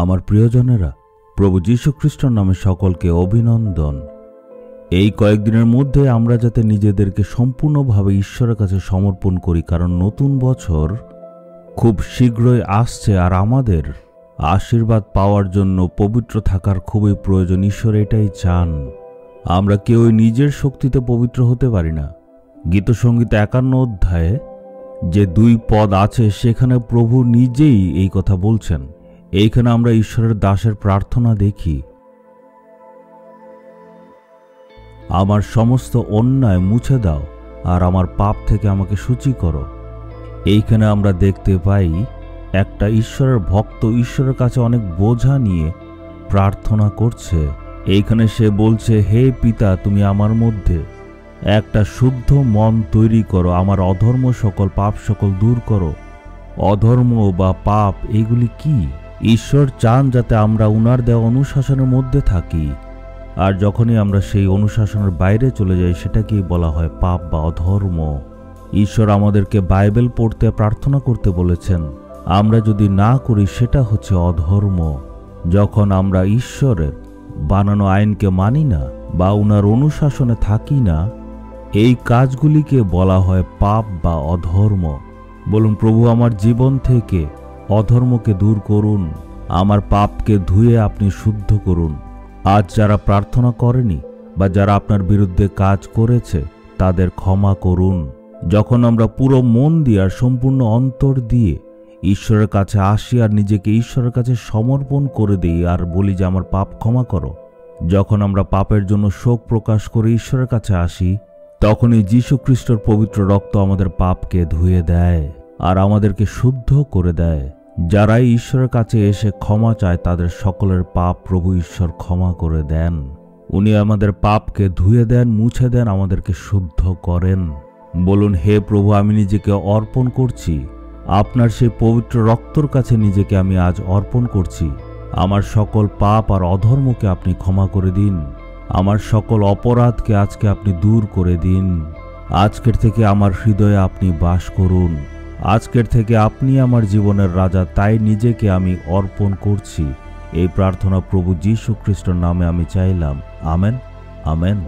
আমার প্রিয়জনেরা, প্রভু যীশু খ্রিস্টর নামে সকলকে অভিনন্দন। এই কয়েকদিনের মধ্যে আমরা যাতে নিজেদেরকে সম্পূর্ণভাবে ঈশ্বরের কাছে সমর্পণ করি, কারণ নতুন বছর খুব শীঘ্রই আসছে আর আমাদের আশীর্বাদ পাওয়ার জন্য পবিত্র থাকার খুবই প্রয়োজন। ঈশ্বর এটাই চান। আমরা কেউই নিজের শক্তিতে পবিত্র হতে পারি না। গীতসংগীত 51 অধ্যায়ে যে 2 পদ আছে সেখানে প্রভু নিজেই এই কথা বলছেন। এইখানে আমরা ঈশ্বরের দাসের প্রার্থনা দেখি, আমার সমস্ত অন্যায় মুছে দাও আর আমার পাপ থেকে আমাকে সূচি করো। এইখানে আমরা দেখতে পাই একটা ঈশ্বরের ভক্ত ঈশ্বরের কাছে অনেক বোঝা নিয়ে প্রার্থনা করছে। এইখানে সে বলছে, হে পিতা, তুমি আমার মধ্যে একটা শুদ্ধ মন তৈরি করো, আমার অধর্ম সকল পাপ সকল দূর করো। অধর্ম বা পাপ এগুলি কি? ঈশ্বর চান যাতে আমরা উনার দেওয়া অনুশাসনের মধ্যে থাকি, আর যখনই আমরা সেই অনুশাসনের বাইরে চলে যাই সেটাকেই বলা হয় পাপ বা অধর্ম। ঈশ্বর আমাদেরকে বাইবেল পড়তে প্রার্থনা করতে বলেছেন, আমরা যদি না করি সেটা হচ্ছে অধর্ম। যখন আমরা ঈশ্বরের বানানো আইনকে মানি না বা উনার অনুশাসনে থাকি না, এই কাজগুলিকে বলা হয় পাপ বা অধর্ম। বলুন, প্রভু আমার জীবন থেকে অধর্মকে দূর করুন, আমার পাপকে ধুয়ে আপনি শুদ্ধ করুন। আজ যারা প্রার্থনা করেনি বা যারা আপনার বিরুদ্ধে কাজ করেছে তাদের ক্ষমা করুন। যখন আমরা পুরো মন দিয়ে আর সম্পূর্ণ অন্তর দিয়ে ঈশ্বরের কাছে আসি আর নিজেকে ঈশ্বরের কাছে সমর্পণ করে দিই আর বলি যে আমার পাপ ক্ষমা করো, যখন আমরা পাপের জন্য শোক প্রকাশ করে ঈশ্বরের কাছে আসি, তখনই যীশু খ্রিস্টর পবিত্র রক্ত আমাদের পাপকে ধুয়ে দেয় আর আমাদেরকে শুদ্ধ করে দেয়। যারাই ঈশ্বরের কাছে এসে ক্ষমা চায় তাদের সকলের পাপ প্রভু ঈশ্বর ক্ষমা করে দেন। উনি আমাদের পাপকে ধুয়ে দেন, মুছে দেন, আমাদেরকে শুদ্ধ করেন। বলুন, হে প্রভু, আমি নিজেকে অর্পণ করছি, আপনার সেই পবিত্র রক্তর কাছে নিজেকে আমি আজ অর্পণ করছি। আমার সকল পাপ আর অধর্মকে আপনি ক্ষমা করে দিন, আমার সকল অপরাধকে আজকে আপনি দূর করে দিন। আজকের থেকে আমার হৃদয়ে আপনি বাস করুন। আজকের থেকে আপনি আমার জীবনের রাজা, তাই নিজেকে আমি অর্পণ করছি। এই প্রার্থনা প্রভু যীশু খ্রিস্টের নামে আমি চাইলাম। Amen, amen.